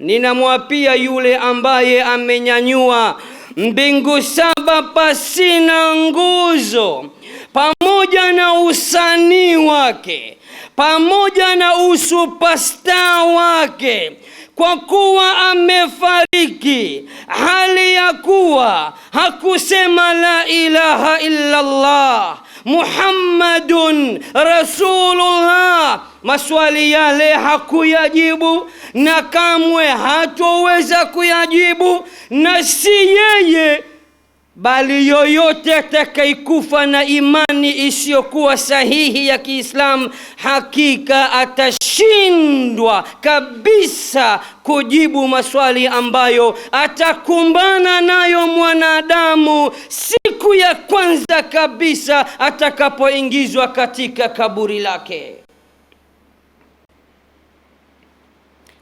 ninamwapia yule ambaye amenyanyua mbingu 7 pasina nguzo, pamoja na usanii wake, pamoja na usupasta wake, kwa kuwa amefariki hali ya kuwa hakusema la ilaha illa Allah Muhammadun Rasulullah, maswali yale hakuyajibu na kamwe hatoweza kuyajibu, na si yeye bali yoyote atakayekufa na imani isiyokuwa sahihi ya Kiislamu, hakika atashindwa kabisa kujibu maswali ambayo atakumbana nayo mwanadamu siku ya kwanza kabisa atakapoingizwa katika kaburi lake.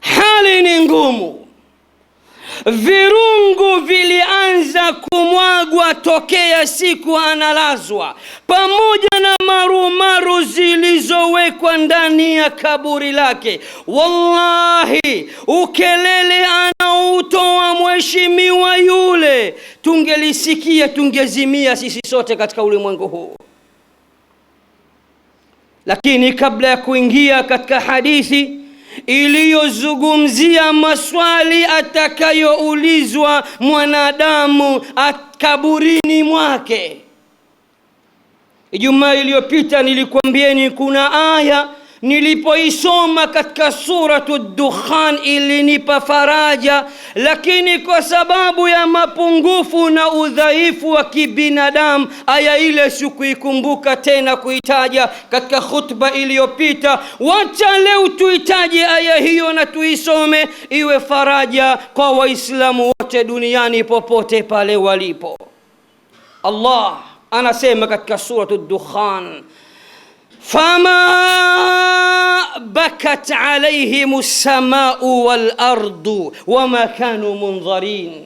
Hali ni ngumu. Virungu vilianza kumwagwa tokea siku analazwa, pamoja na marumaru zilizowekwa ndani ya kaburi lake. Wallahi, ukelele anautoa mheshimiwa yule, tungelisikia tungezimia sisi sote katika ulimwengu huu. Lakini kabla ya kuingia katika hadithi iliyozungumzia maswali atakayoulizwa mwanadamu kaburini mwake, Ijumaa iliyopita nilikwambieni kuna aya nilipoisoma katika suratul Dukhan ilinipa faraja, lakini kwa sababu ya mapungufu na udhaifu wa kibinadamu aya ile sikuikumbuka tena kuitaja katika khutba iliyopita. Wacha leo tuitaje aya hiyo na tuisome, iwe faraja kwa Waislamu wote duniani popote pale walipo. Allah anasema katika suratul Dukhan, فما بكت عليهم السماء والأرض وما كانوا منظرين.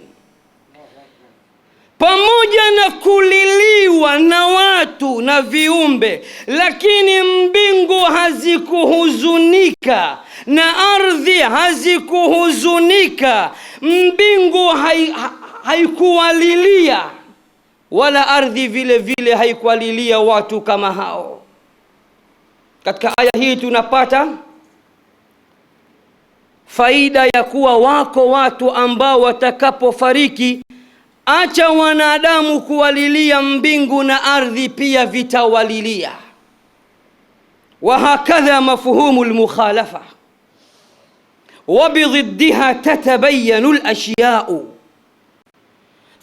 Pamoja na kuliliwa na watu na viumbe, lakini mbingu hazikuhuzunika na ardhi hazikuhuzunika. Mbingu haikuwalilia wala ardhi vile vile haikuwalilia watu kama hao. Katika aya hii tunapata faida ya kuwa wako watu ambao watakapofariki, acha wanadamu kuwalilia, mbingu na ardhi pia vitawalilia. Wa hakadha mafhumu al-mukhalafa wa bididdiha tatabayanu al-ashya'u.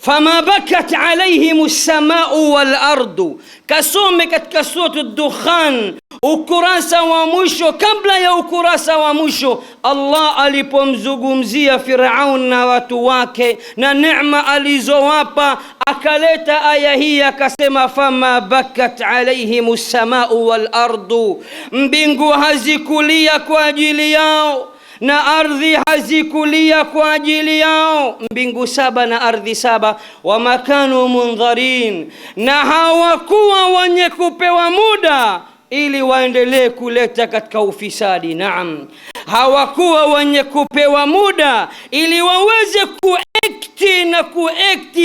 فما بكت عليهم السماء والأرض. kasome katika suratul Dukhan ukurasa wa mwisho, kabla ya ukurasa wa mwisho, Allah alipomzungumzia Firaun na watu wake na neema alizowapa, akaleta aya hii akasema, fama bakat alaihimus samau wal ardu, mbingu hazikulia kwa ajili yao na ardhi hazikulia kwa ajili yao. Mbingu 7 na ardhi 7. wa makanu mundharin, na hawakuwa wenye kupewa muda ili waendelee kuleta katika ufisadi. Naam, hawakuwa wenye kupewa muda ili waweze kuekti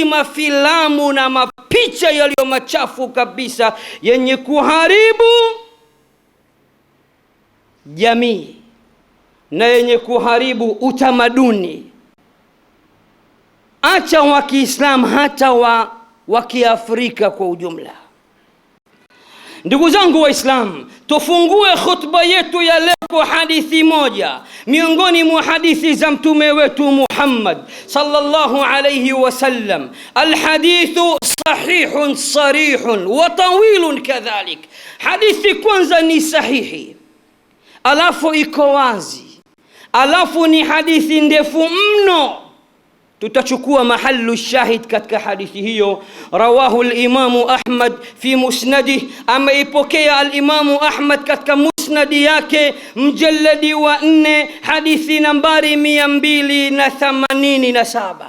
mafilamu na mapicha yaliyo machafu kabisa yenye kuharibu jamii na yenye kuharibu utamaduni, acha wa Kiislamu hata wa Kiafrika kwa ujumla. Ndugu zangu Waislamu, tufungue khutba yetu ya leo kwa hadithi moja miongoni mwa hadithi za mtume wetu Muhammad sallallahu alayhi wasallam. Alhadithu sahihun sarihun wa tawilun kadhalik. Hadithi kwanza ni sahihi, alafu iko wazi, alafu ni hadithi ndefu mno. Tutachukua mahallu shahid katika hadithi hiyo. Rawahu al-Imamu Ahmad fi musnadih, ameipokea al-Imamu Ahmad katika musnadi yake mjalladi wa 4 hadithi nambari 287.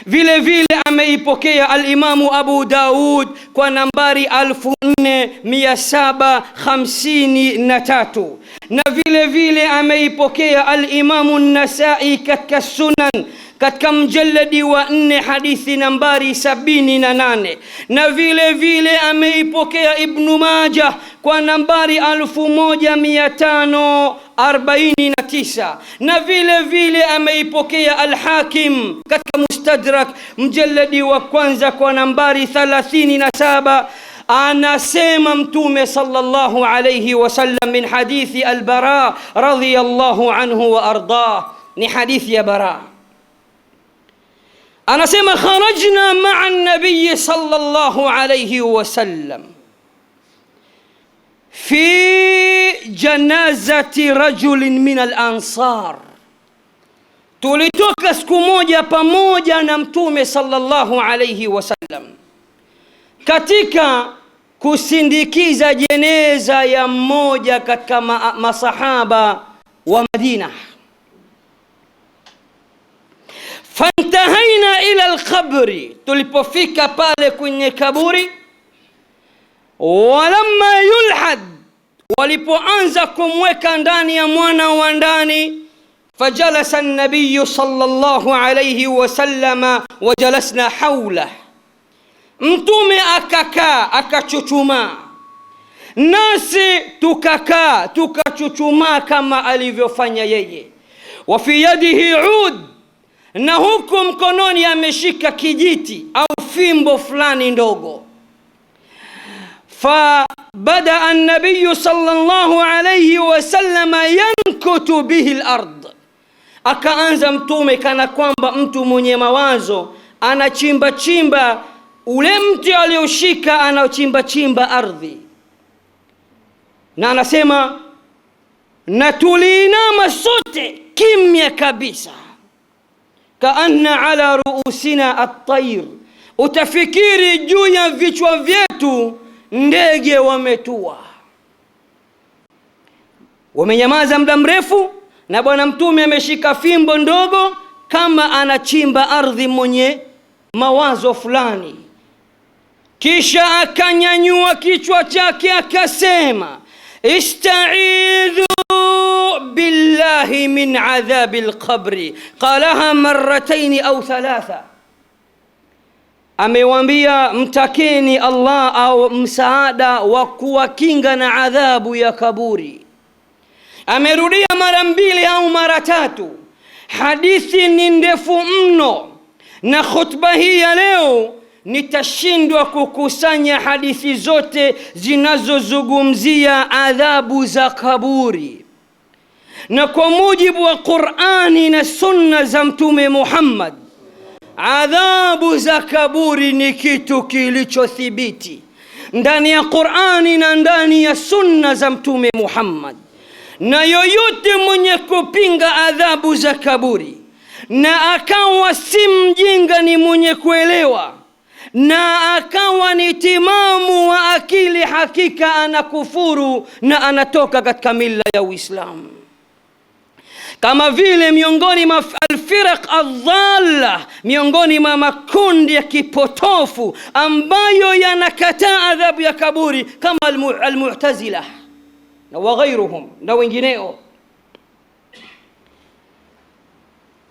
Vile vile ameipokea al-Imamu Abu Daud kwa nambari 4753, na vile vile ameipokea al-Imamu An-Nasa'i katika Sunan katika mjalladi wa 4 hadithi nambari 78, na vile vile ameipokea Ibn Majah kwa nambari 1549, na vile vile ameipokea al-Hakim katika Mustadrak mjalladi wa kwanza kwa nambari 37. Anasema Mtume sallallahu alayhi wasallam min hadithi al-Bara radhiyallahu anhu wa ardah, ni hadithi ya Bara. Anasema kharajna ma'a an-nabiy sallallahu alayhi wasallam fi janazati rajulin min al-ansar. Tulitoka siku moja pamoja na Mtume sallallahu alayhi wasallam katika kusindikiza jeneza ya mmoja katika masahaba wa Madina. Fantahaina ila al-qabri, tulipofika pale kwenye kaburi, walamma yulhad, walipoanza kumweka ndani ya mwana wa ndani, fajalasa an-nabiy sallallahu alayhi wasallama wajalasna hawla, Mtume akakaa akachuchumaa, nasi tukakaa tukachuchumaa kama alivyofanya yeye. Wa fi yadihi ud, na huku mkononi ameshika kijiti au fimbo fulani ndogo. Fabada an-nabiy sallallahu alayhi wasallam yankutu bihi al-ard, akaanza Mtume kana kwamba mtu mwenye mawazo anachimba chimba ule mti alioshika, anachimba chimba ardhi, na anasema na tuliinama sote kimya kabisa, kaanna ala ruusina at-tayr, utafikiri juu ya vichwa vyetu ndege wametua. Wamenyamaza muda mrefu, na bwana Mtume ameshika fimbo ndogo kama anachimba ardhi mwenye mawazo fulani. Kisha akanyanyua kichwa chake akasema, ista'idhu billahi min adhabi al-qabri, qalaha marratayn au thalatha. Amewaambia mtakeni Allah au msaada wa kuwakinga na adhabu ya kaburi. Amerudia mara 2 au mara 3. Hadithi ni ndefu mno, na khutba hii ya leo nitashindwa kukusanya hadithi zote zinazozungumzia adhabu za kaburi. Na kwa mujibu wa Qur'ani na sunna za Mtume Muhammad, adhabu za kaburi ni kitu kilichothibiti ndani ya Qur'ani na ndani ya sunna za Mtume Muhammad. Na yoyote mwenye kupinga adhabu za kaburi na akawa si mjinga, ni mwenye kuelewa, na akawa ni timamu wa akili, hakika anakufuru na anatoka katika mila ya Uislamu. Kama vile miongoni mwa al-firaq adh-dhalla, miongoni mwa makundi ya kipotofu ambayo yanakataa adhabu ya kaburi, kama al-Mu'tazila na waghairuhum na wengineo.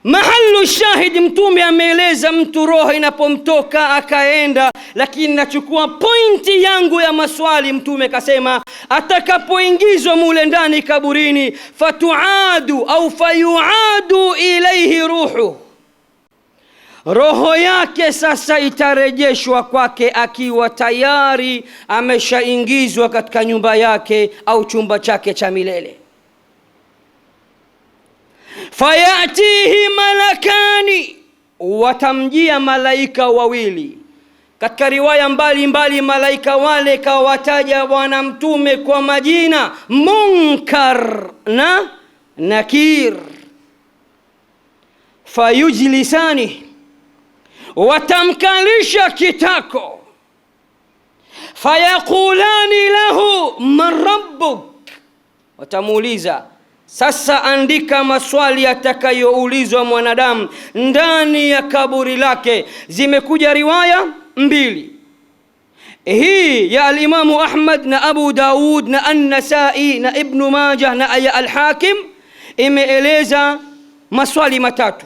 Mahallu shahid, Mtume ameeleza mtu roho inapomtoka akaenda, lakini nachukua pointi yangu ya maswali. Mtume kasema atakapoingizwa mule ndani kaburini, fatuadu au fayuadu ilayhi ruhu, roho yake sasa itarejeshwa kwake akiwa tayari ameshaingizwa katika nyumba yake au chumba chake cha milele. Fayatihi malakani, watamjia malaika wawili. Katika riwaya mbalimbali malaika wale kawataja bwana Mtume kwa majina, Munkar na Nakir. Fayujlisani, watamkalisha kitako. Fayaqulani lahu man rabbuk, watamuuliza Sasa andika maswali atakayoulizwa mwanadamu ndani ya kaburi lake. Zimekuja riwaya mbili, hii ya al-Imamu Ahmad na Abu Daud na An-Nasai na Ibn Majah na aya al-Hakim, imeeleza maswali matatu.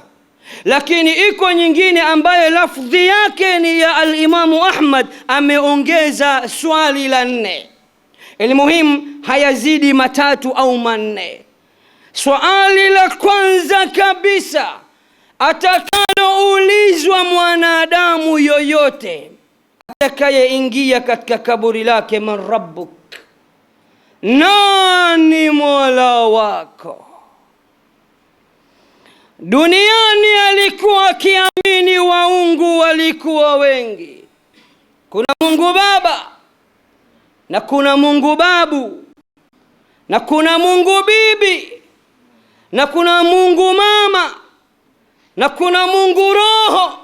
Lakini iko nyingine ambayo lafdhi yake ni ya al-Imamu Ahmad, ameongeza swali la 4. Ilmuhimu hayazidi matatu au manne. Swali la kwanza kabisa atakaloulizwa mwanadamu yoyote atakayeingia katika kaburi lake, man rabbuk, nani mola wako? Duniani alikuwa akiamini waungu walikuwa wengi. Kuna Mungu Baba na kuna Mungu Babu na kuna Mungu Bibi na kuna Mungu Mama na kuna Mungu Roho,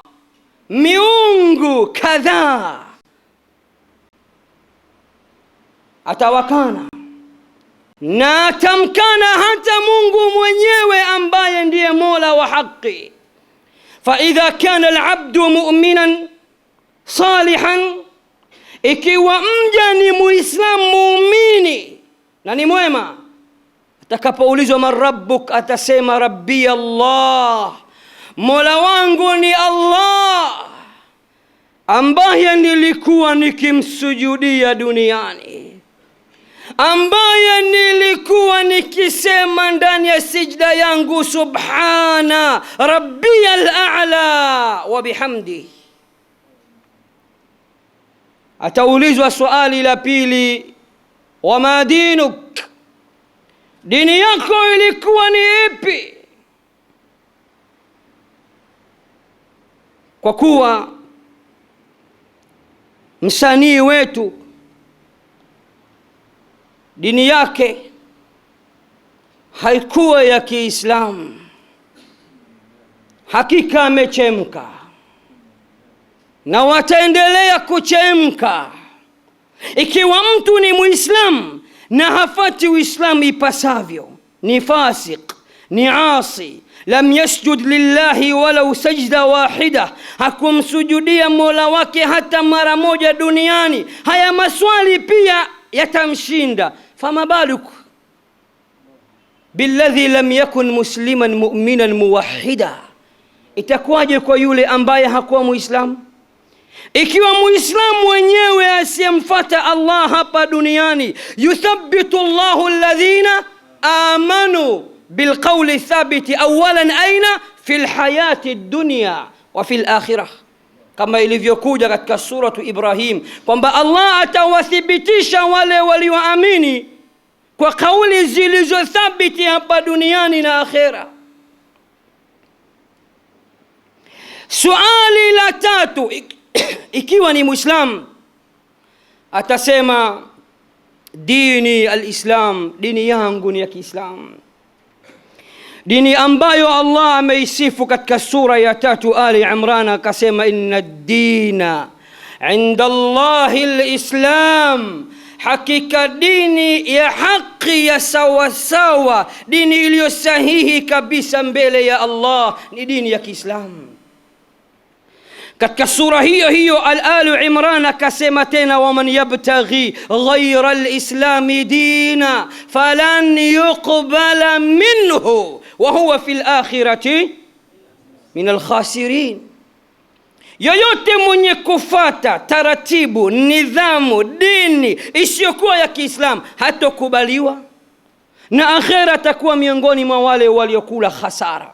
miungu kadhaa. Atawakana na atamkana hata Mungu mwenyewe ambaye ndiye mola wa haki. Fa idha kana al-abdu mu'minan salihan, ikiwa mja ni muislamu muumini na ni mwema, atakapoulizwa man rabbuk, atasema rabbi Allah, mola wangu ni Allah ambaye nilikuwa nikimsujudia duniani, ambaye nilikuwa nikisema ndani ya sijda yangu subhana rabbiyal a'la wa bihamdi. Ataulizwa swali la pili, wama dinuk, dini yako ilikuwa ni ipi? Kwa kuwa msanii wetu dini yake haikuwa ya Kiislamu, hakika amechemka na wataendelea kuchemka. Ikiwa mtu ni Muislamu na hafati Uislamu ipasavyo, ni fasik, ni asi, lam yasjud lillahi walau sajda wahida, hakumsujudia mola wake hata mara moja duniani, haya maswali pia yatamshinda. Fama baluk billadhi lam yakun musliman mu'minan muwahhida, itakuwaje kwa yule ambaye hakuwa Muislamu? Ikiwa Muislamu mwenyewe asiyemfuata Allah hapa duniani, yuthabbitu Allahu alladhina amanu bilqawli thabiti awalan aina fil hayati dunya wa fil akhirah, kama ilivyokuja katika suratu Ibrahim kwamba Allah atawathibitisha wale walioamini kwa kauli zilizothabiti hapa duniani na akhera. Swali la tatu, ikiwa ni Muislam, atasema dini al-Islam, dini yangu ni ya Kiislamu, dini ambayo Allah ameisifu katika sura ya 3 Ali Imran, akasema inna ad-dina 'inda Allahi al-Islam, hakika dini ya haki ya sawa sawa, dini iliyo sahihi kabisa mbele ya Allah ni dini ya Kiislamu. Katika sura hiyo hiyo Al Imran akasema tena, waman yabtaghi ghayra al-islami dina falan yuqbala minhu wa huwa fil akhirati min al-khasirin, yoyote mwenye kufata taratibu, nidhamu, dini isiyokuwa ya Kiislamu hatokubaliwa na akhera atakuwa miongoni mwa wale waliokula khasara.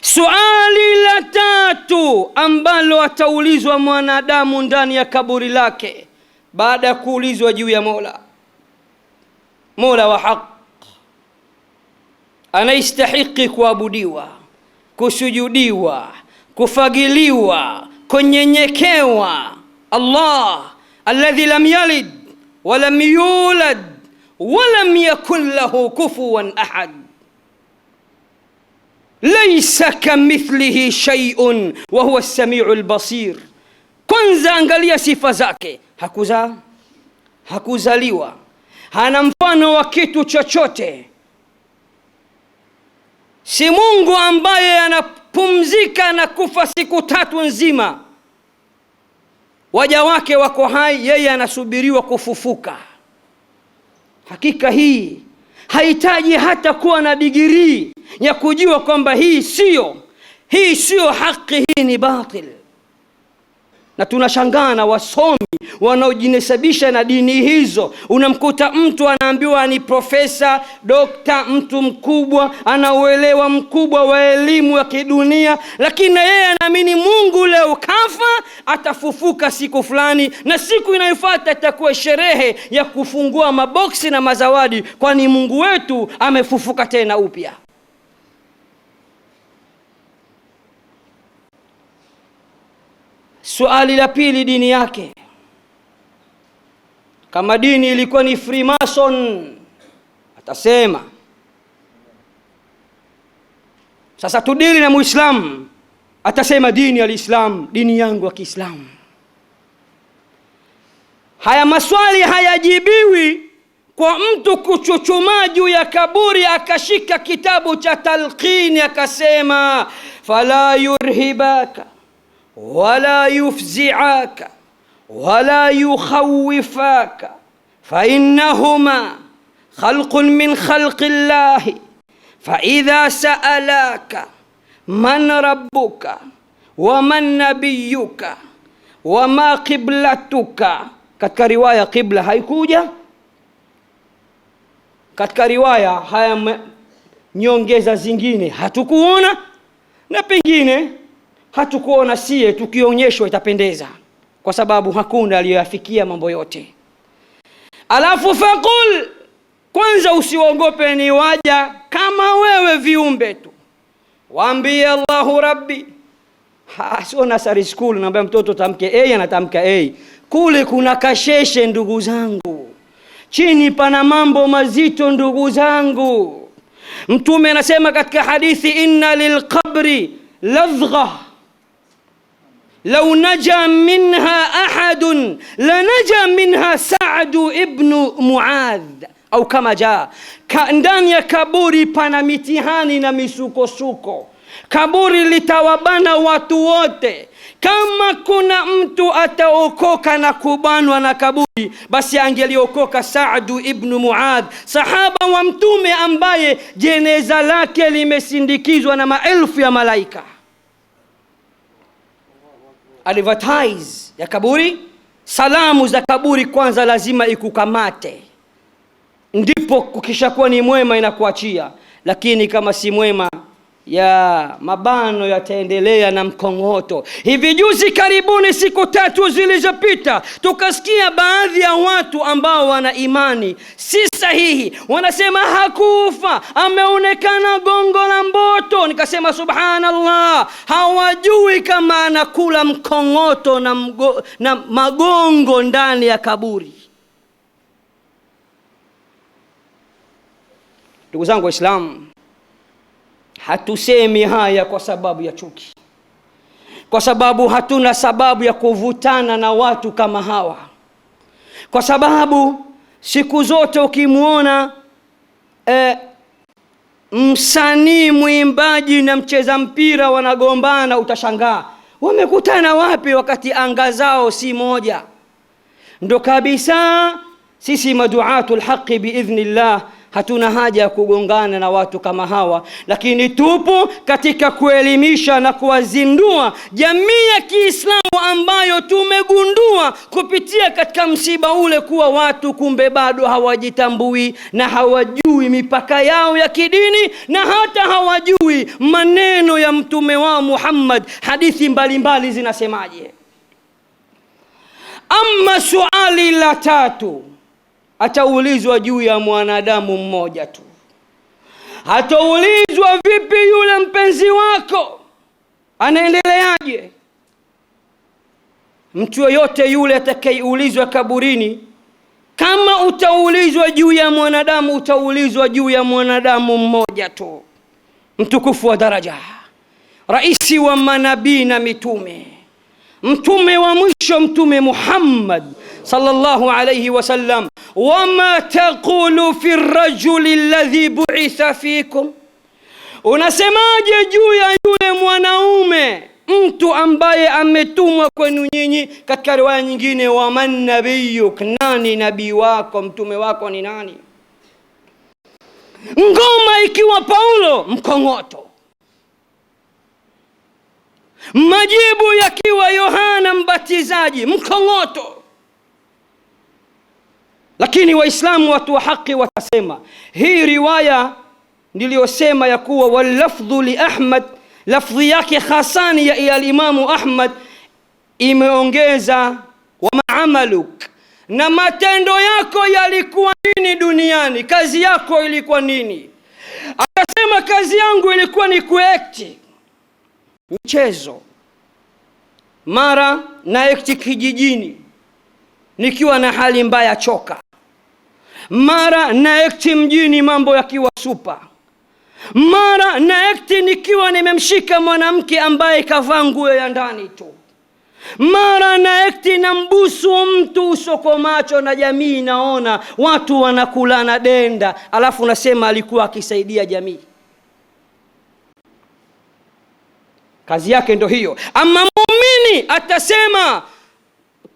Swali la tatu ambalo ataulizwa mwanadamu ndani ya kaburi lake baada ya kuulizwa juu ya mola wa haq, anaistahiki kuabudiwa, kusujudiwa, kufagiliwa, kunyenyekewa, Allah alladhi lam yalid wa lam yulad wa lam yakun lahu kufuwan ahad, laysa kamithlihi shay'un wa huwa as-sami'ul basir. Kwanza angalia sifa zake, hakuzaa, hakuzaliwa, hana mfano wa kitu chochote, si Mungu ambaye anapumzika na kufa siku 3 nzima. Waja wake wako hai, yeye anasubiriwa kufufuka. Hakika hii haitaji hata kuwa na degree ya kujua kwamba hii sio haki, hii ni batil. Na tunashangaa na wasomi wanaojinasibisha na dini hizo. Unamkuta mtu anaambiwa ni profesa, dokta, mtu mkubwa, anauelewa mkubwa wa elimu ya kidunia, lakini yeye anaamini Mungu leo kafa, atafufuka siku fulani, na siku inayofuata itakuwa sherehe ya kufungua maboksi na mazawadi, kwani Mungu wetu amefufuka tena upya. Swali la pili, dini yake. Kama dini ilikuwa ni Freemason, atasema sasa tudili na Muislamu, atasema dini ya Islam, dini yangu ya Kiislamu. Haya maswali hayajibiwi kwa mtu kuchuchumaa juu ya kaburi akashika kitabu cha talqini akasema fala yurhibaka wala yufzi'aka wala yukhawifaka fa innahuma khalqun min khalqi llahi fa idha sa'alaka man rabbuka wa man nabiyuka wa ma qiblatuka. Katika riwaya qibla haikuja, katika riwaya haya nyongeza zingine hatukuona, na pengine hatukuona sie, tukionyeshwa itapendeza, kwa sababu hakuna aliyoyafikia mambo yote. Alafu faqul, kwanza usiogope, ni waja kama wewe, viumbe tu. Waambie Allahu Rabbi. Sio nursery school naambia mtoto tamke A anatamka A. Kule kuna kasheshe ndugu zangu, chini pana mambo mazito ndugu zangu. Mtume anasema katika hadithi, inna lilqabri ladgha law naja minha ahadun lanaja minha Sa'd ibn Muadh, au kama jaa, ndani ya kaburi pana mitihani na misukosuko. Kaburi litawabana watu wote. Kama kuna mtu ataokoka na kubanwa na kaburi, basi angeliokoka Sa'd ibn Muadh, sahaba wa Mtume ambaye jeneza lake limesindikizwa na maelfu ya malaika. Advertise ya kaburi, salamu za kaburi kwanza lazima ikukamate, ndipo kukishakuwa ni mwema inakuachia. Lakini kama si mwema, ya mabano yataendelea na mkongoto. Hivi juzi karibuni, siku 3 zilizopita, tukasikia baadhi ya watu ambao wana imani si sahihi wanasema hakufa, ameonekana gongo la mboto. Nikasema subhanallah, hawajui kama anakula mkongoto na magongo ndani ya kaburi. Ndugu zangu Waislamu, hatusemi haya kwa sababu ya chuki, kwa sababu hatuna sababu ya kuvutana na watu kama hawa, kwa sababu siku zote ukimuona msanii, mwimbaji na mcheza mpira wanagombana, utashangaa wamekutana wapi wakati anga zao si moja. Ndo kabisa sisi maduatul haqi biidhnillah hatuna haja ya kugongana na watu kama hawa, lakini tupo katika kuelimisha na kuwazindua jamii ya Kiislamu ambayo tumegundua kupitia katika msiba ule kuwa watu kumbe bado hawajitambui na hawajui mipaka yao ya kidini, na hata hawajui maneno ya mtume wao Muhammad, hadithi mbalimbali zinasemaje. Amma swali la 3, ataulizwa juu ya mwanadamu mmoja tu. Hataulizwa vipi yule mpenzi wako anaendeleaje. Mtu yoyote yule atakayeulizwa kaburini, kama utaulizwa juu ya mwanadamu, utaulizwa juu ya mwanadamu mmoja tu, mtukufu wa daraja, raisi wa manabii na mitume, mtume wa mwisho, mtume Muhammad sallallahu alayhi wasallam. Wama taqulu fi rajuli alladhi bu'itha fikum, Unasemaje juu ya yule mwanaume, mtu ambaye ametumwa kwenu nyinyi? Katika riwaya nyingine, wa man nabiyuk, nani nabii wako, mtume wako ni nani? Ngoma ikiwa Paulo, mkongoto. Majibu yakiwa Yohana Mbatizaji, mkongoto. Lakini Waislamu, watu wa haki, watasema hii riwaya niliyosema ya kuwa walafdhu li Ahmad, lafdhi yake khasani ya Imamu Ahmad, imeongeza wa ma'amaluk, na matendo yako yalikuwa nini duniani, kazi yako ilikuwa nini? Akasema kazi yangu ilikuwa ni kuekti mchezo, mara na ekti kijijini nikiwa na hali mbaya choka, mara na ekti mjini mambo yakiwa super, mara na ekti nikiwa nimemshika mwanamke ambaye kavaa nguo ya ndani tu, mara na ekti na mbusu mtu usoko macho na jamii naona watu wanakulana denda, alafu nasema alikuwa akisaidia jamii. Kazi yake ndo hiyo. Ama muumini atasema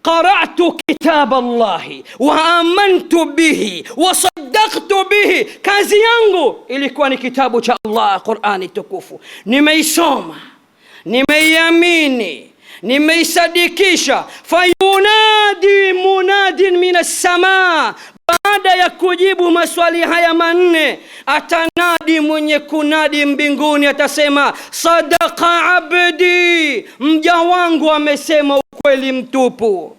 qara'tu kitab Allahi wa amantu bihi wa saddaqtu bihi, kazi yangu ilikuwa ni kitabu cha Allah, Qur'ani tukufu, nimeisoma, nimeiamini, nimeisadikisha. Fayunadi munadin minas samaa, baada ya kujibu maswali haya manne, atanadi mwenye kunadi mbinguni, atasema sadaqa abdi, mja wangu amesema ukweli mtupu.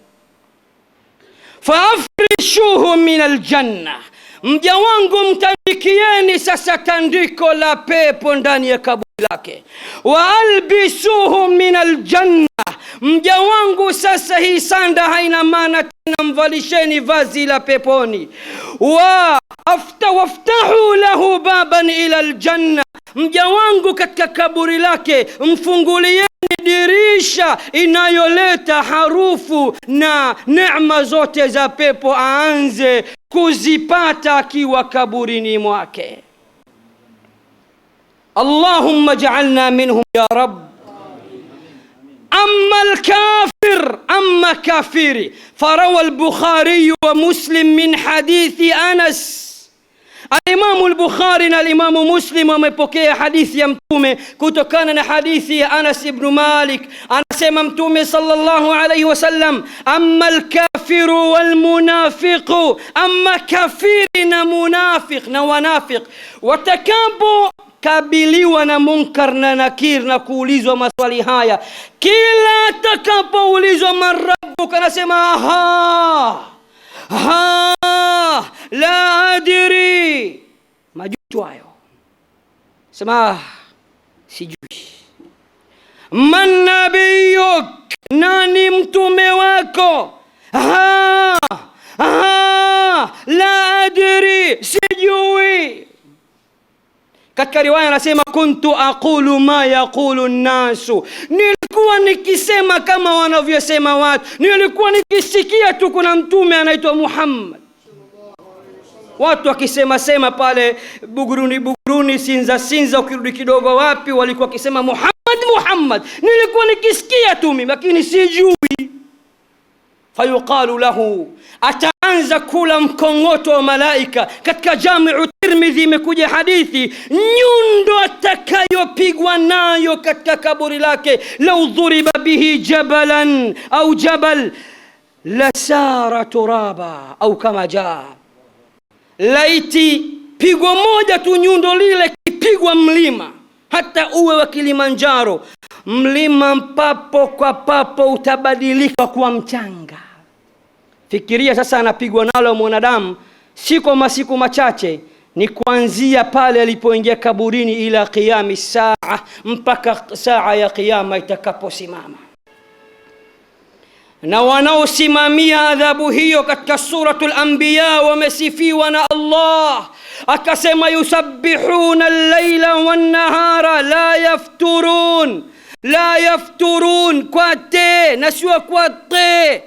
Faafrishuhu min aljanna, mja wangu mtandikieni sasa tandiko la pepo ndani ya kaburi lake. Wa albisuhu min aljanna, mja wangu sasa hii sanda haina maana tena, mvalisheni vazi la peponi. Wa waftahu lahu baban ila aljanna, mja wangu katika kaburi lake mfungulieni dirisha inayoleta harufu na neema zote za pepo, aanze kuzipata akiwa kaburini mwake. Allahumma ja'alna minhum ya Rabb. أما الكافر، أما كافري، فروى البخاري ومسلم من حديث أنس. الإمام البخاري والإمام مسلم ومبكي حديث يمتومه كتكان حديث أنس بن مالك. أنس يمتومه صلى الله عليه وسلم أما الكافر والمنافق، أما كافرنا منافق ونافق وتكابو kabiliwa na munkar na nakir na kuulizwa maswali haya. Kila atakapoulizwa marabbuka anasema la adri, majuto hayo, sema sijui. Man nabiyuk, nani mtume wako? La adri, sijui. Katika riwaya anasema kuntu aqulu ma yaqulu an-nasu, nilikuwa nikisema kama wanavyosema watu, nilikuwa nikisikia tu kuna mtume anaitwa Muhammad, watu wakisema sema pale Buguruni, Sinza, ukirudi kidogo wapi walikuwa wakisema Muhammad, nilikuwa nikisikia tu mimi lakini sijui. Fayuqalu lahu, ataanza kula mkongoto wa malaika. Katika Jami'u Tirmidhi imekuja hadithi, nyundo atakayopigwa nayo katika kaburi lake, lau dhuriba bihi jabalan au jabal lasara turaba au kama jaa, laiti pigo moja tu nyundo lile kipigwa mlima, hata uwe wa Kilimanjaro, mlima papo kwa papo utabadilika kuwa mchanga. Fikiria sasa anapigwa nalo mwanadamu, si kwa masiku machache, ni kuanzia pale alipoingia kaburini ila qiyami saa, mpaka saa ya kiyama itakaposimama. Na wanaosimamia adhabu hiyo katika suratul Anbiya wamesifiwa na Allah, akasema yusabbihuna al-laila wan-nahara la yafturun kwa te na sio kwa te.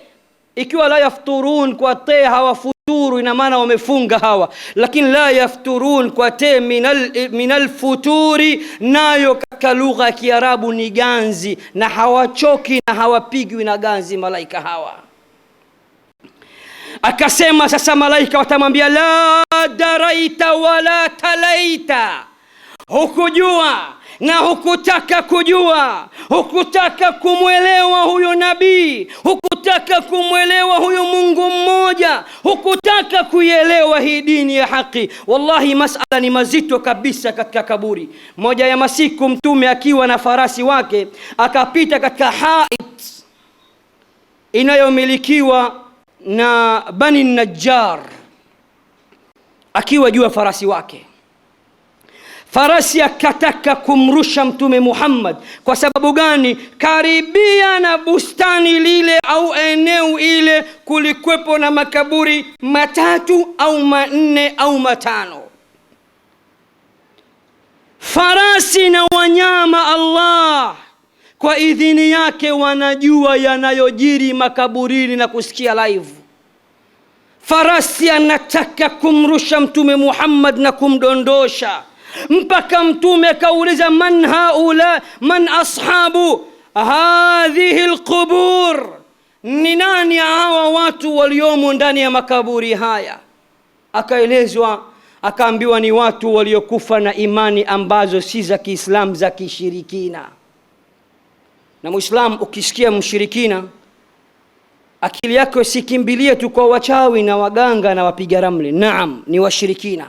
Ikiwa la yafturun kwa te, hawafuturu yafturu, ina maana wamefunga hawa, lakini la yafturun kwa te minal futuri, nayo katika lugha ya Kiarabu ni ganzi, na hawachoki na hawapigwi na ganzi malaika hawa. Akasema sasa malaika watamwambia, la daraita wala talaita, hukujua na hukutaka kujua, hukutaka kumwelewa huyo nabii, hukutaka kumwelewa huyo Mungu mmoja, hukutaka kuielewa hii dini ya haki. Wallahi masala ni mazito kabisa katika kaburi. Moja ya masiku Mtume akiwa na farasi wake akapita katika hait inayomilikiwa na Bani Najjar, akiwa juu ya farasi wake. Farasi akataka kumrusha Mtume Muhammad. Kwa sababu gani? Karibia na bustani lile au eneo ile kulikwepo na makaburi 3 au 4 au 5. Farasi na wanyama Allah kwa idhini yake wanajua yanayojiri makaburini na kusikia live. Farasi anataka kumrusha Mtume Muhammad na kumdondosha, mpaka Mtume akauliza, man haula, man ashabu hadhihi alqubur, ni nani hawa watu waliomo ndani ya makaburi haya? Akaelezwa, akaambiwa ni watu waliokufa na imani ambazo si za Kiislamu, za kishirikina. Na Muislamu ukisikia mshirikina, akili yako isikimbilie tu kwa wachawi na waganga na wapiga ramli. Naam, ni washirikina,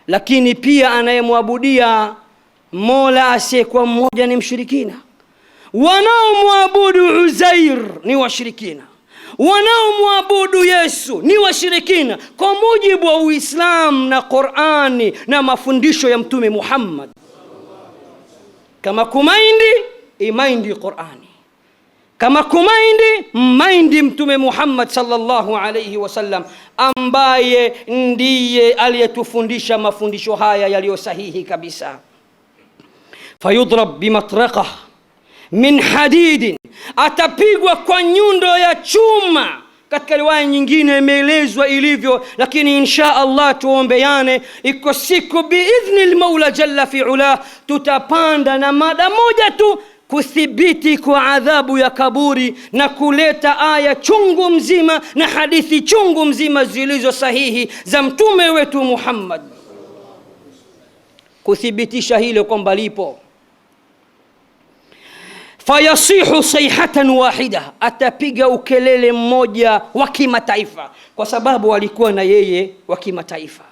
lakini pia anayemwabudia Mola asiyekuwa mmoja ni mshirikina. Wanaomwabudu Uzair ni washirikina, wanaomwabudu Yesu ni washirikina, kwa mujibu wa Uislamu na Qur'ani na mafundisho ya Mtume Muhammad. Kama kumaindi imaindi Qur'ani, kama kumaindi maindi Mtume Muhammad sallallahu alayhi wasallam, ambaye ndiye aliyetufundisha mafundisho haya yaliyo sahihi kabisa. Fayudrab bimatraqah min hadidin, atapigwa kwa nyundo ya chuma. Katika riwaya nyingine imeelezwa ilivyo, lakini insha Allah tuombeane, iko siku biidhnil Maula jalla fi ula tutapanda na mada moja tu kuthibiti kwa adhabu ya kaburi na kuleta aya chungu mzima na hadithi chungu mzima zilizo sahihi za Mtume wetu Muhammad kuthibitisha hilo kwamba lipo. Fayasihu sayhatan wahida, atapiga ukelele mmoja wa kimataifa, kwa sababu walikuwa na yeye wa kimataifa.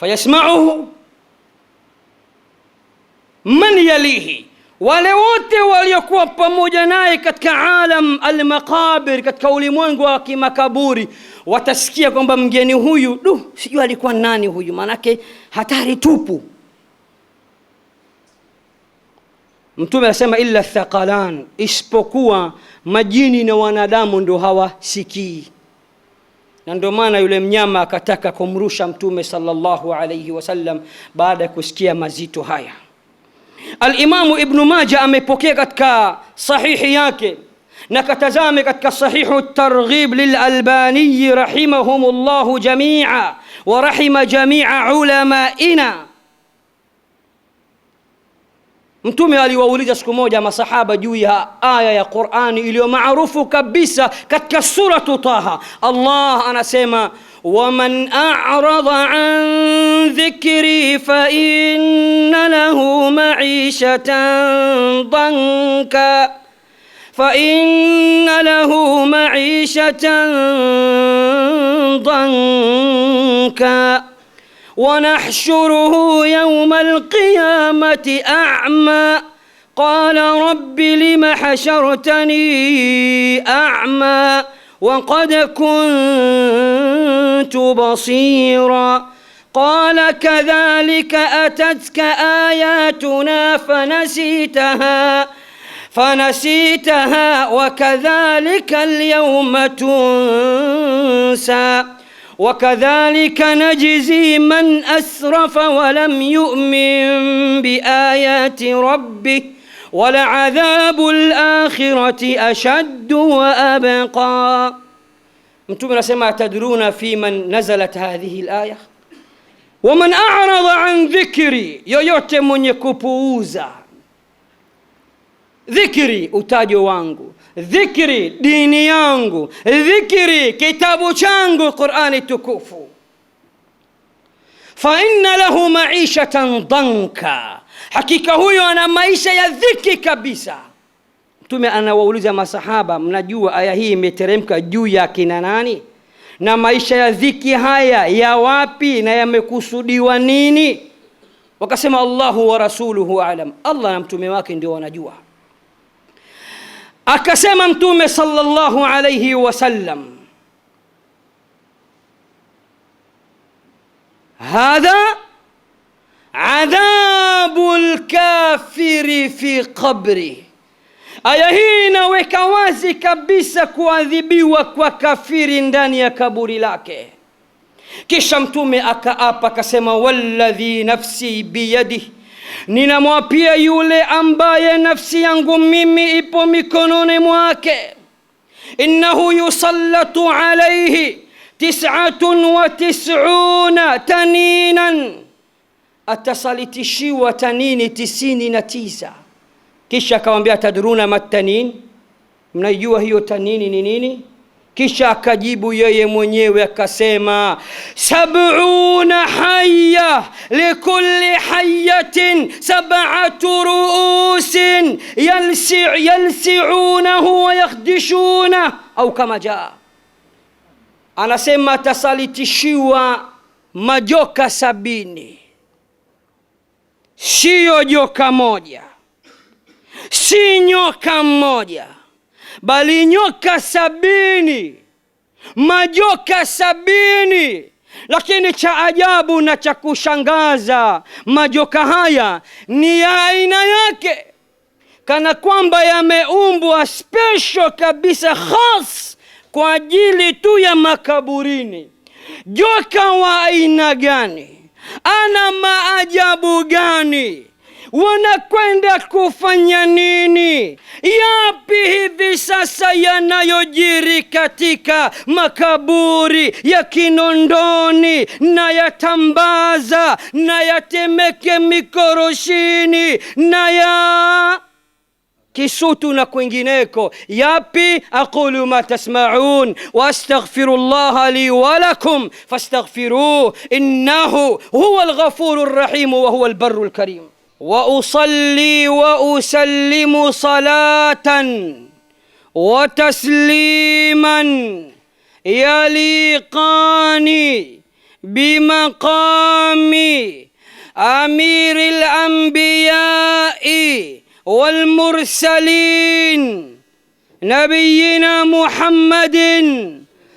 Fayasma'uhu man yalihi, wale wote waliokuwa pamoja naye katika alam al-maqabir, katika ulimwengu wa kimakaburi, watasikia kwamba mgeni huyu, sijui alikuwa nani huyu, manake hatari tupu. Mtume anasema illa thaqalan, isipokuwa majini na wanadamu ndo hawasikii. Na ndio maana yule mnyama akataka kumrusha Mtume sallallahu alayhi wasallam baada ya kusikia mazito haya. Al-Imamu Ibn Majah amepokea katika sahihi yake, na katazame katika sahihu at-Targhib lil-Albani rahimahumullahu jami'a wa rahima jami'a ulamaina. Mtume aliwauliza siku moja masahaba juu ya aya ya Qur'ani iliyo maarufu kabisa katika suratu Taha. Allah anasema, وَمَنْ أَعْرَضَ عَنْ ذِكْرِي فَإِنَّ لَهُ مَعِيشَةً ضَنْكًا فَإِنَّ لَهُ مَعِيشَةً ضَنْكًا وَنَحْشُرُهُ يَوْمَ الْقِيَامَةِ أَعْمَى قَالَ رَبِّ لِمَ حَشَرْتَنِي أَعْمَى وَقَدْ كُنْتُ بَصِيرًا قَالَ كَذَلِكَ أَتَتْكَ آيَاتُنَا فنسيتها وكذلك اليوم تنسى وكذلك نجزي من أسرف ولم يؤمن بآيات ربه ولعذاب الآخرة أشد وأبقى. Mtume anasema tadruna fi man nazalat hadhihi al-aya wa man a'rada an dhikri, yoyote mwenye kupuuza dhikri, utajo wangu, dhikri dini yangu, dhikri kitabu changu Qur'ani tukufu, fa inna lahu ma'ishatan danka, hakika huyo ana maisha ya dhiki kabisa. Mtume anawauliza masahaba, mnajua aya hii imeteremka juu ya kina nani? Na maisha ya dhiki haya ya wapi na yamekusudiwa nini? Wakasema Allahu wa rasuluhu a'lam, Allah na mtume wake ndio wanajua. Akasema Mtume sallallahu alayhi wasallam, hadha adhabul kafiri fi qabri. Aya hii inaweka wazi kabisa kuadhibiwa kwa kafiri ndani ya kaburi lake. Kisha Mtume akaapa akasema, walladhi nafsi biyadihi, ninamwapia yule ambaye nafsi yangu mimi ipo mikononi mwake, innahu yusallatu alayhi 99 taninan, atasalitishiwa tanini 99. Kisha akamwambia, tadruna matanin, mnaijua hiyo tanini ni nini? Kisha akajibu yeye mwenyewe akasema, 70 hayya likulli hayyatin 7 ruusin yalsi'unahu wa yakhdishuna, au kama jaa. Anasema atasalitishiwa majoka 70, sio joka moja, si nyoka mmoja, bali nyoka 70, majoka 70. Lakini cha ajabu na cha kushangaza, majoka haya ni ya aina yake, kana kwamba yameumbwa special kabisa, khas kwa ajili tu ya makaburini. Joka wa aina gani? Ana maajabu gani? Wanakwenda kufanya nini? Yapi hivi sasa yanayojiri katika makaburi ya Kinondoni na ya Tambaza na ya Temeke Mikoroshini na ya Kisutu na kwingineko? Yapi? aqulu ma tasma'un wa astaghfirullaha li wa lakum fastaghfiruhu innahu huwa al-ghafurur rahim wa huwa al-barrul karim. وأصلي وأسلم صلاة وتسليما يليقان بمقام أمير الأنبياء والمرسلين نبينا محمد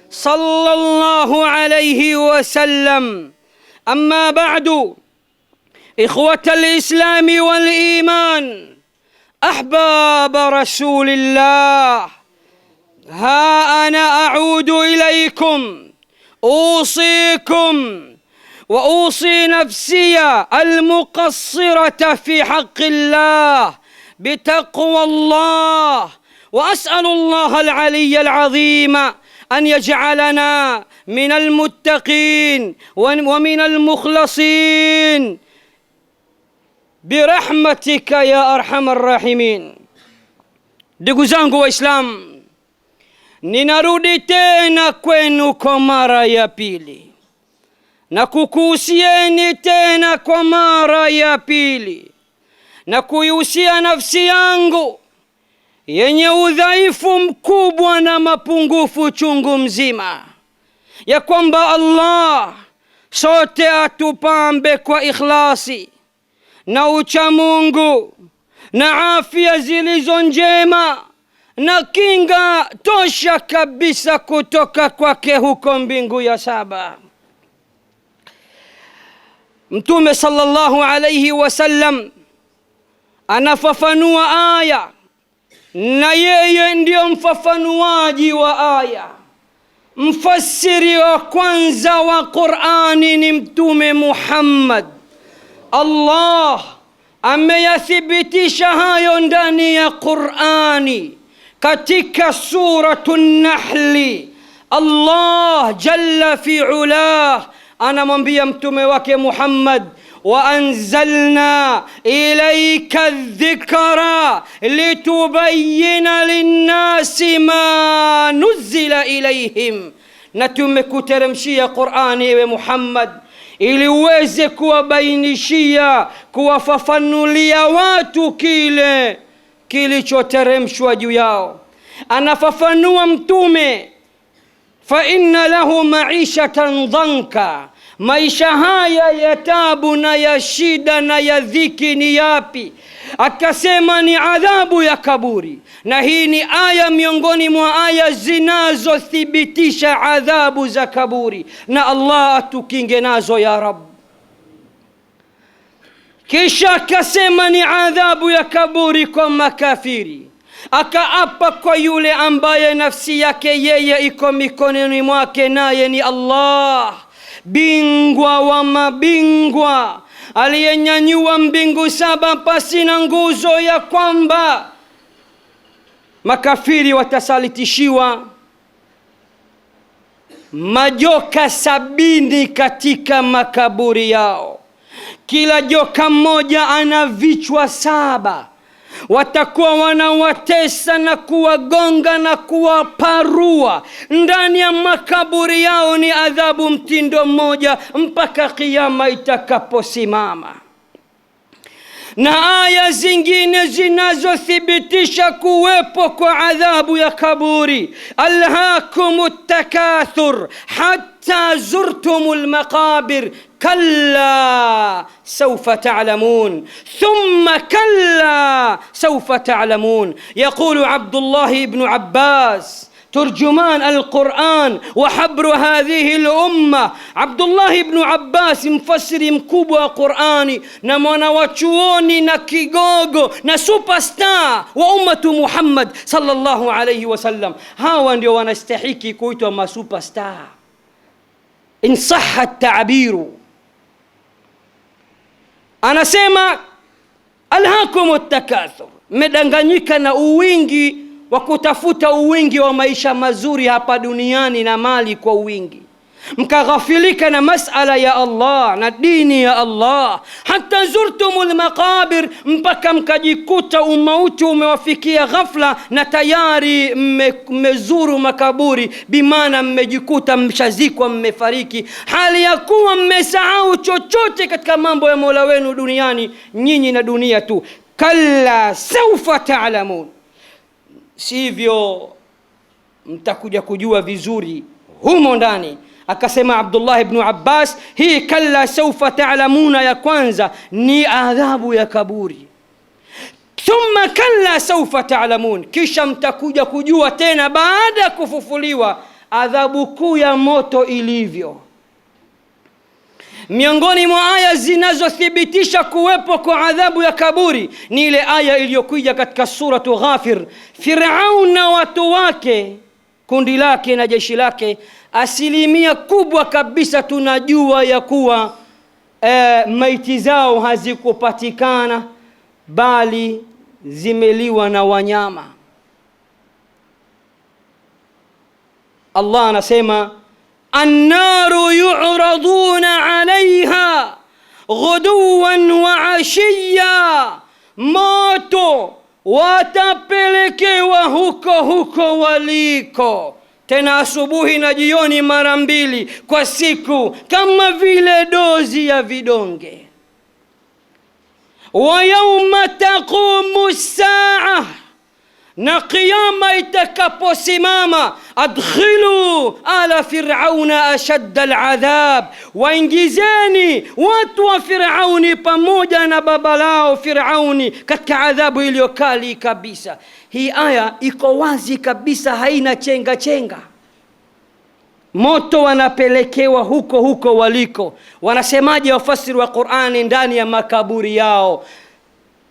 صلى الله عليه وسلم. أما بعد، إخوة الإسلام والإيمان، أحباب رسول الله، ها أنا أعود إليكم أوصيكم وأوصي نفسي المقصرة في حق الله بتقوى الله، وأسأل الله العلي العظيم أن يجعلنا من المتقين ومن المخلصين birahmatika ya arhamar rahimin. Ndugu zangu Waislamu, ninarudi tena kwenu kwa mara ya pili na kukuhusieni tena kwa mara ya pili na kuihusia nafsi yangu yenye udhaifu mkubwa na mapungufu chungu mzima, ya kwamba Allah sote atupambe kwa ikhlasi na uchamungu na afya zilizo njema na kinga tosha kabisa kutoka kwake huko mbingu ya 7. Mtume sallallahu alayhi wasallam anafafanua aya, na yeye ndio mfafanuaji wa aya. Mfasiri wa kwanza wa Qur'ani ni Mtume Muhammad. Allah ameyathibitisha hayo ndani ya Qur'ani. Katika suratu Nahli, Allah jalla fi ulah anamwambia mtume wake Muhammad, wa anzalna ilayka dhikra litubayyina linnasi ma nuzila ilayhim, na tumekuteremshia Qur'ani ewe Muhammad ili uweze kuwabainishia, kuwafafanulia watu kile kilichoteremshwa juu yao. Anafafanua mtume, fa inna lahu ma'ishatan dhanka, maisha haya ya tabu na ya shida na ya dhiki ni yapi? Akasema ni adhabu ya kaburi. Na hii ni aya miongoni mwa aya zinazothibitisha adhabu za kaburi, na Allah atukinge nazo ya Rabb. Kisha akasema ni adhabu ya kaburi kwa makafiri. Akaapa kwa yule ambaye nafsi yake yeye iko mikononi mwake, naye ni Allah, bingwa wa mabingwa, aliyenyanyua mbingu saba pasi na nguzo, ya kwamba makafiri watasalitishiwa majoka 70 katika makaburi yao. Kila joka mmoja ana vichwa 7. Watakuwa wanawatesa na kuwagonga na kuwaparua ndani ya makaburi yao. Ni adhabu mtindo mmoja mpaka kiyama itakaposimama. Na aya zingine zinazothibitisha kuwepo kwa adhabu ya kaburi, alhaakumut takathur hatta zurtumul maqabir kalla sawfa ta'lamun thumma kalla sawfa ta'lamun. Yaqulu Abdullah ibn Abbas ترجمان القرآن وحبر هذه الأمة، عبد الله بن عباس مفسر مكubwa قرآني na mwanachuoni na kigogo na superstar wa ummatu Muhammad sallallahu alayhi wasallam. Hawa ndio wanastahiki kuitwa ma superstar in sahha at-ta'biru. Anasema alhaakum at-takathur, medanganyika na uwingi wa kutafuta uwingi wa maisha mazuri hapa duniani na mali kwa wingi, mkaghafilika na masala ya Allah na dini ya Allah, hata zurtumul maqabir, mpaka mkajikuta umauti umewafikia ghafla na tayari mmezuru makaburi, bimaana mmejikuta mshazikwa, mmefariki, hali ya kuwa mmesahau chochote katika mambo ya Mola wenu duniani, nyinyi na dunia tu. Kalla sawfa ta'lamun, sivyo mtakuja kujua vizuri humo ndani. Akasema Abdullah ibn Abbas, hii kalla sawfa ta'lamuna ya kwanza ni adhabu ya kaburi. Thumma kalla sawfa ta'lamun, kisha mtakuja kujua tena baada ya kufufuliwa adhabu kuu ya moto ilivyo. Miongoni mwa aya zinazothibitisha kuwepo kwa adhabu ya kaburi ni ile aya iliyokuja katika suratu Ghafir. Firaun na watu wake, kundi lake na jeshi lake, asilimia kubwa kabisa tunajua ya kuwa maiti zao hazikupatikana, bali zimeliwa na wanyama. Allah anasema النار يعرضون عليها غدوا وعشيا, moto watapelekewa huko waliko, tena asubuhi na jioni mara 2 kwa siku, kama vile dozi ya vidonge. Wa yawma taqumu as-sa'a, na kiyama itakaposimama, adkhilu ala fir'auna ashadda al'adhab, waingizeni watu wa Firauni pamoja na baba lao Firauni katika adhabu iliyokali kabisa. Hii aya iko wazi kabisa, haina chenga chenga. Moto wanapelekewa huko waliko. Wanasemaje wafasiri wa Qur'ani? Ndani ya makaburi yao.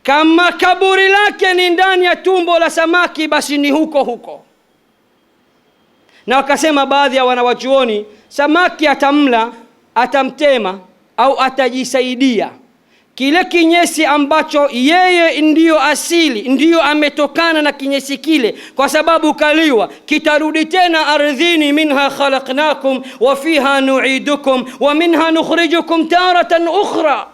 Kama kaburi lake ni ndani ya tumbo la samaki, basi ni huko. Na wakasema baadhi ya wanawachuoni, samaki atamla, atamtema au atajisaidia, kile kinyesi ambacho yeye ndiyo asili, ndiyo ametokana na kinyesi kile, kwa sababu kaliwa, kitarudi tena ardhini. Minha khalaqnakum wa fiha nu'idukum wa minha nukhrijukum taratan ukhra.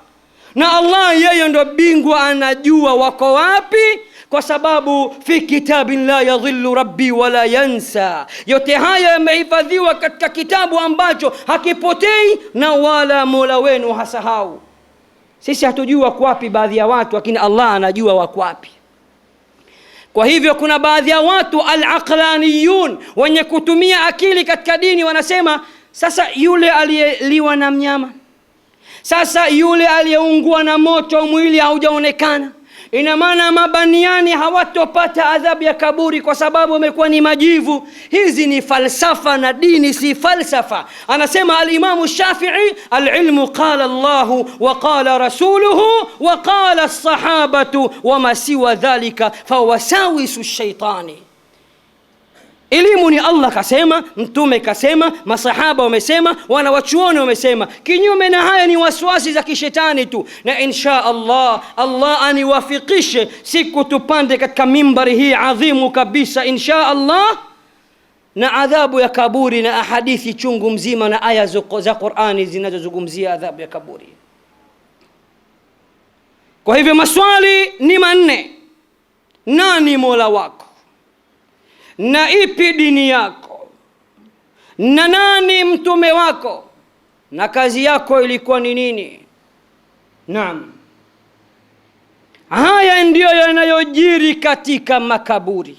Na Allah yeye ndo bingwa, anajua wako wapi, kwa sababu fi kitabin la yadhillu rabbi wala yansa. Yote haya yamehifadhiwa katika kitabu ambacho hakipotei na wala Mola wenu hasahau. Sisi hatujui wako wapi baadhi ya watu, lakini Allah anajua wako wapi. Kwa hivyo kuna baadhi ya watu al-aqlaniyun, wenye kutumia akili katika dini, wanasema sasa yule aliyeliwa na mnyama, sasa yule aliyeungua na moto mwili haujaonekana, ina maana mabaniani hawatopata adhabu ya kaburi kwa sababu wamekuwa ni majivu. Hizi ni falsafa na dini si falsafa. Anasema al-Imam Shafi'i, al-ilmu qala Allahu wa qala rasuluhu wa qala as-sahabatu wa ma siwa dhalika fa wasawisu shaitani. Elimu ni Allah kasema, mtume kasema, masahaba wamesema, wanawachuoni wamesema. Kinyume na haya ni waswasi za kishetani tu. Na insha Allah, Allah aniwafikishe siku tupande katika mimbari hii adhimu kabisa insha Allah, na adhabu ya kaburi na ahadithi chungu mzima na aya za Qur'ani zinazozungumzia adhabu ya kaburi. Kwa hivyo maswali ni manne: nani Mola wako? Na ipi dini yako? Na nani mtume wako? Na kazi yako ilikuwa ni nini? Naam, haya ndiyo yanayojiri katika makaburi.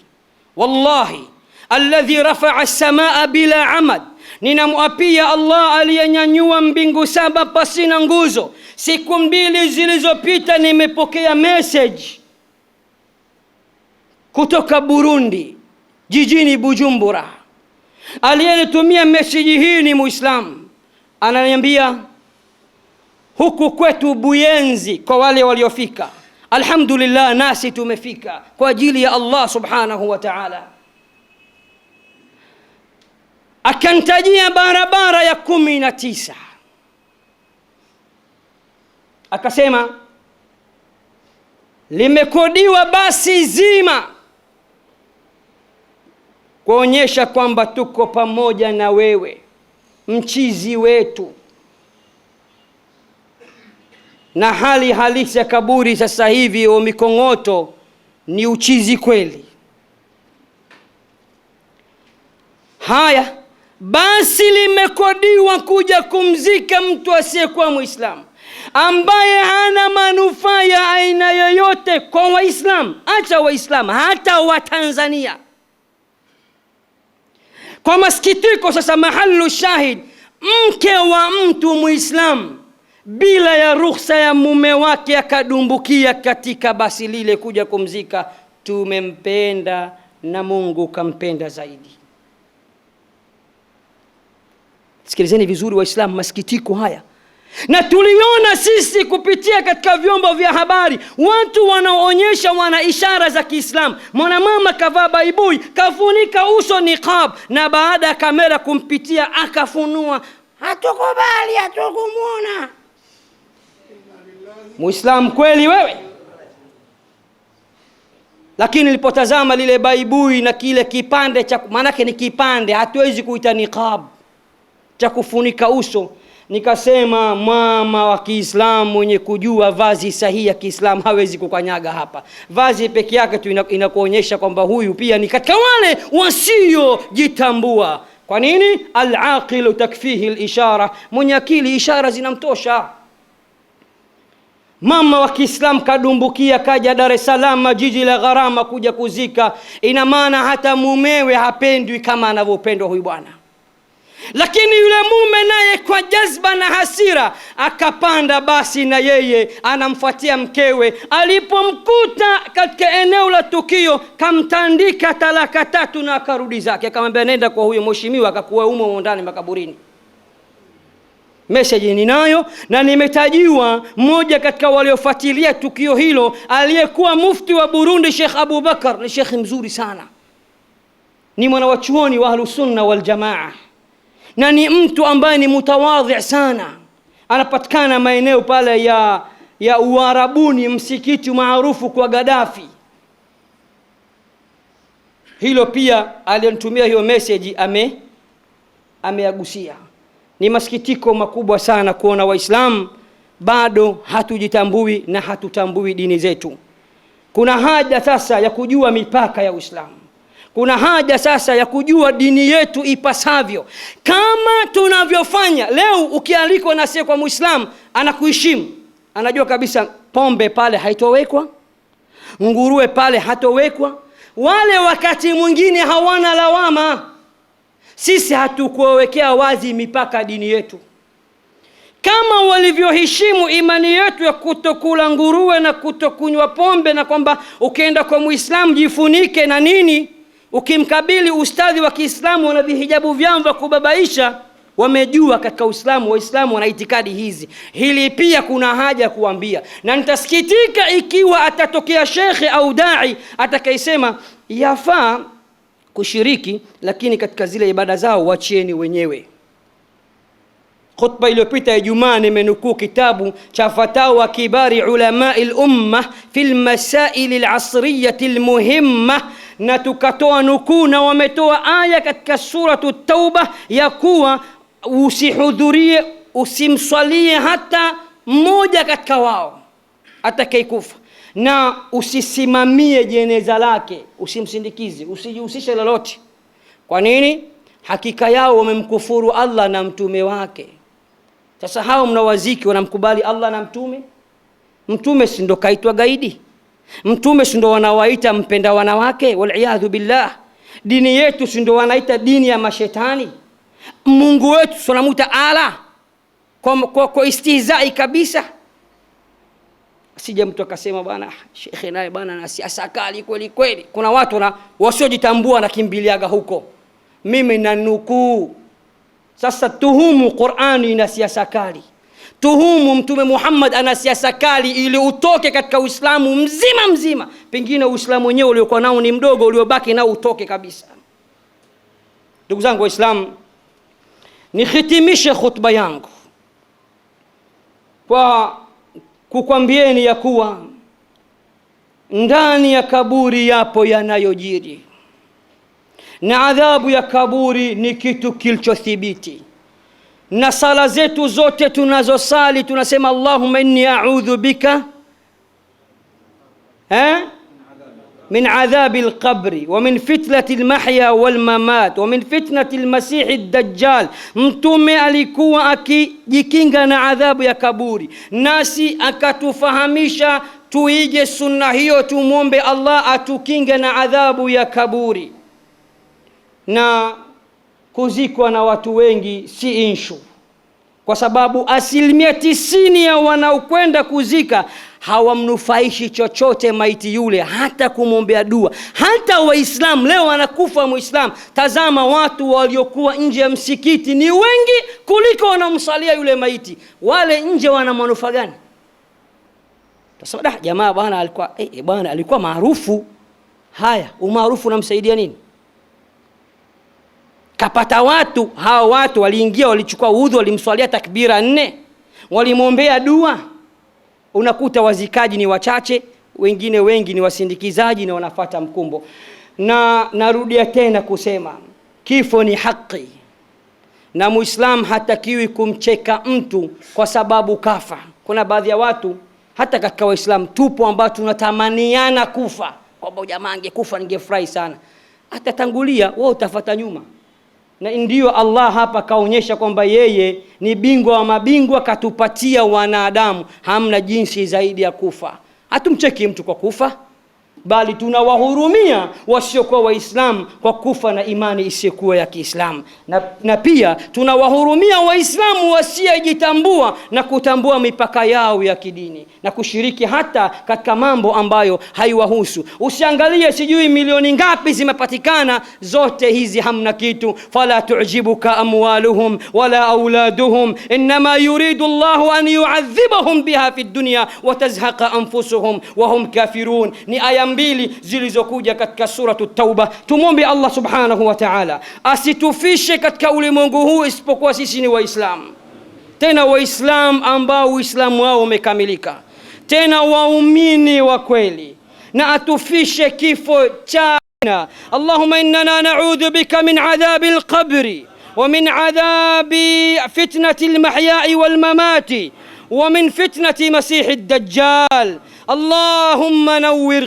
Wallahi alladhi rafa'a as-samaa bila amad, ninamwapia Allah aliyenyanyua mbingu 7 pasina nguzo. Siku 2 zilizopita nimepokea message kutoka Burundi, jijini Bujumbura. Aliyenitumia message hii ni Muislamu. Ananiambia huku kwetu Buyenzi, kwa wale waliofika, alhamdulillah nasi tumefika kwa ajili ya Allah subhanahu wa ta'ala. Akantajia barabara ya 19, akasema limekodiwa basi zima kuonyesha kwamba tuko pamoja na wewe, mchizi wetu. Na hali halisi ya kaburi sasa hivi wa Mikongoto ni uchizi kweli. Haya basi limekodiwa kuja kumzika mtu asiyekuwa Muislamu, ambaye hana manufaa ya aina yoyote kwa Waislamu, acha Waislamu, hata wa Tanzania. Kwa masikitiko sasa, mahalu shahid, mke wa mtu Muislamu bila ya ruhusa ya mume wake akadumbukia katika basi lile kuja kumzika. Tumempenda na Mungu kampenda zaidi. Sikilizeni vizuri Waislamu, masikitiko haya. Na tuliona sisi kupitia katika vyombo vya habari watu wanaoonyesha wana ishara za Kiislamu. Mwanamama kavaa baibui, kafunika uso niqab, na baada ya kamera kumpitia akafunua. Hatukubali, hatukumuona. Muislamu kweli wewe? Lakini nilipotazama lile baibui na kile kipande cha, maana ni kipande, hatuwezi kuita niqab, cha kufunika uso, nikasema mama wa Kiislamu mwenye kujua vazi sahihi ya Kiislamu hawezi kukanyaga hapa. Vazi peke yake tu inakuonyesha kwamba huyu pia ni katika wale wasiojitambua. Kwa nini? Al-aqilu takfihi al-ishara, mwenye akili ishara zinamtosha. Mama wa Kiislamu kadumbukia, kaja Dar es Salaam, jiji la gharama, kuja kuzika. Ina maana hata mumewe hapendwi kama anavyopendwa huyu bwana. Lakini yule mume naye kwa jazba na hasira akapanda basi, na yeye anamfuatia mkewe. Alipomkuta katika eneo la tukio, kamtandika talaka 3 na akarudi zake. Akamwambia nenda kwa huyo mheshimiwa akakuwa humo ndani makaburini. Message ninayo na nimetajiwa mmoja katika waliofuatilia tukio hilo, aliyekuwa mufti wa Burundi, Sheikh Abu Bakar. Ni Sheikh mzuri sana, ni mwanawachuoni wa Ahlus Sunna wal Jamaa, na ni mtu ambaye ni mutawadhi sana. Anapatikana maeneo pale ya Uarabuni, msikiti maarufu kwa Gaddafi. Hilo pia alinitumia hiyo message ameagusia. Ni masikitiko makubwa sana kuona Waislamu bado hatujitambui na hatutambui dini zetu. Kuna haja sasa ya kujua mipaka ya Uislamu. Kuna haja sasa ya kujua dini yetu ipasavyo, kama tunavyofanya leo. Ukialikwa na sie kwa Muislamu, anakuheshimu, anajua kabisa pombe pale haitowekwa, nguruwe pale hatowekwa. Wale wakati mwingine hawana lawama. Sisi hatukuwekea wazi mipaka dini yetu, kama walivyoheshimu imani yetu ya kutokula nguruwe na kutokunywa pombe, na kwamba ukienda kwa Muislamu jifunike na nini. Ukimkabili ustadhi wa Kiislamu wana vihijabu vyao vya kubabaisha, wamejua katika Uislamu Waislamu wana itikadi hizi. Hili pia kuna haja kuambia, na nitasikitika ikiwa atatokea shekhe au dai atakayesema yafaa kushiriki, lakini katika zile ibada zao wachieni wenyewe. Khutba iliyopita ya Ijumaa nimenukuu kitabu cha Fatawa Kibari Ulamai al-Umma fil Masail al-Asriyah al-Muhimma, na tukatoa nukuu na wametoa aya katika suratu Tauba ya kuwa usihudhurie, usimswalie hata mmoja katika wao atakayekufa, na usisimamie jeneza lake, usimsindikize, usijihusishe lolote. Kwa nini? Hakika yao wamemkufuru Allah na mtume wake. Sasa hao mnawaziki wanamkubali Allah na mtume? Mtume si ndo kaitwa gaidi? Mtume si ndo wanawaita mpenda wanawake? Wal billah. Dini yetu si ndo wanaita dini ya mashetani? Mungu wetu tunamuita ala kwa istihzai kabisa. Sija mtu akasema bwana shekhe naye bwana na siasa kali kweli kweli. Kuna watu na wasiojitambua na kimbiliaga huko. Mimi nanukuu. Sasa tuhumu Qur'ani na siasa kali, tuhumu Mtume Muhammad ana siasa kali ili utoke katika Uislamu mzima. Pengine Uislamu wenyewe uliokuwa nao ni mdogo, uliobaki nao utoke kabisa. Ndugu zangu Waislamu, nihitimishe khutba yangu kwa kukwambieni ya kuwa ndani ya kaburi yapo yanayojiri, na adhabu ya kaburi ni kitu kilichothibiti. Na sala zetu zote tunazosali tunasema Allahumma inni a'udhu bika min adhabi al-qabri wa min fitnati al-mahya wal-mamat wa min fitnati al-masih ad-dajjal. Mtume alikuwa akijikinga na adhabu ya kaburi, nasi akatufahamisha tuige sunna hiyo, tumuombe Allah atukinge na adhabu ya kaburi. Na kuzikwa na watu wengi si inshu, kwa sababu 90% ya wanaokwenda kuzika hawamnufaishi chochote maiti yule, hata kumwombea dua. Hata Waislamu leo wanakufa Muislamu, tazama watu waliokuwa nje ya msikiti ni wengi kuliko wanamsalia yule maiti. Wale nje wana manufaa gani? Tasema jamaa bwana alikuwa bwana alikuwa maarufu. Haya, umaarufu unamsaidia nini? Kapata watu, hao watu waliingia, walichukua udhu, walimswalia takbira 4, walimwombea dua. Unakuta wazikaji ni wachache, wengine wengi ni wasindikizaji na wanafuata mkumbo. Na narudia tena kusema kifo ni haki, na Muislam hatakiwi kumcheka mtu kwa sababu kafa. Kuna baadhi ya watu hata katika Waislamu tupo ambao tunatamaniana kufa, kwamba jamaa angekufa ningefurahi sana. Atatangulia, wewe utafuata nyuma. Na ndio Allah hapa kaonyesha kwamba yeye ni bingwa wa mabingwa, katupatia wanadamu, hamna jinsi zaidi ya kufa. Hatumcheki mtu kwa kufa, bali tunawahurumia wasiokuwa Waislamu kwa kufa na imani isiyokuwa ya Kiislamu. Na pia tunawahurumia Waislamu wasiojitambua na kutambua mipaka yao ya kidini na kushiriki hata katika mambo ambayo haiwahusu. Usiangalie sijui milioni ngapi zimepatikana, zote hizi hamna kitu. Fala tu'jibuka amwaluhum wala auladuhum inma yuridu Allahu an yu'adhibahum biha fi dunya wa tazhaqa anfusuhum wa hum kafirun. Ni aya mbili zilizokuja katika suratu Tauba. Tumombe Allah subhanahu wa ta'ala asitufishe katika ulimwengu huu isipokuwa sisi ni Waislamu, tena Waislamu ambao Uislamu wao umekamilika. tena waumini wa kweli, na atufishe kifo cha اللهم إننا نعوذ بك من عذاب القبر ومن عذاب فتنة المحيا والممات ومن فتنة مسيح الدجال. اللهم نور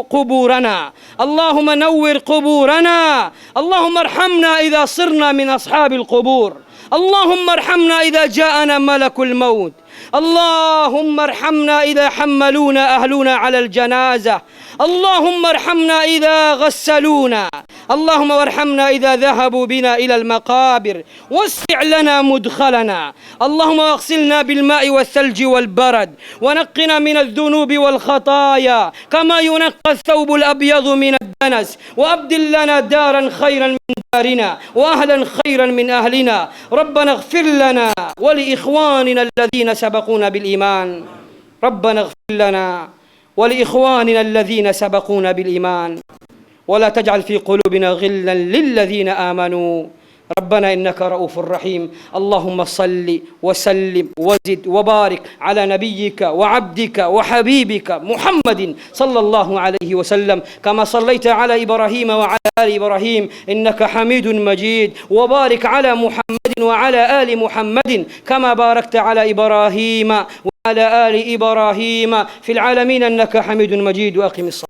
قبورنا، اللهم نور قبورنا، اللهم ارحمنا إذا صرنا من أصحاب القبور، اللهم ارحمنا إذا جاءنا ملك الموت، اللهم ارحمنا إذا حملونا أهلنا على الجنازة، اللهم ارحمنا إذا غسلونا، اللهم وارحمنا إذا ذهبوا بنا إلى المقابر، واسع لنا مدخلنا، اللهم اغسلنا بالماء والثلج والبرد، ونقنا من الذنوب والخطايا كما ينقى الثوب الأبيض من الدنس، وأبدل لنا دارا خيرا من دارنا وأهلا خيرا من أهلنا. ربنا اغفر لنا ولإخواننا الذين سبقونا بالإيمان، ربنا اغفر لنا ولإخواننا الذين سبقونا بالإيمان، ولا تجعل في قلوبنا غلا للذين آمنوا، ربنا إنك رؤوف رحيم. اللهم صل وسلم وزد وبارك على نبيك وعبدك وحبيبك محمد صلى الله عليه وسلم، كما صليت على إبراهيم وعلى آل إبراهيم إنك حميد مجيد، وبارك على محمد وعلى آل محمد كما باركت على إبراهيم وعلى آل إبراهيم في العالمين إنك حميد مجيد. وأقم الصلاة.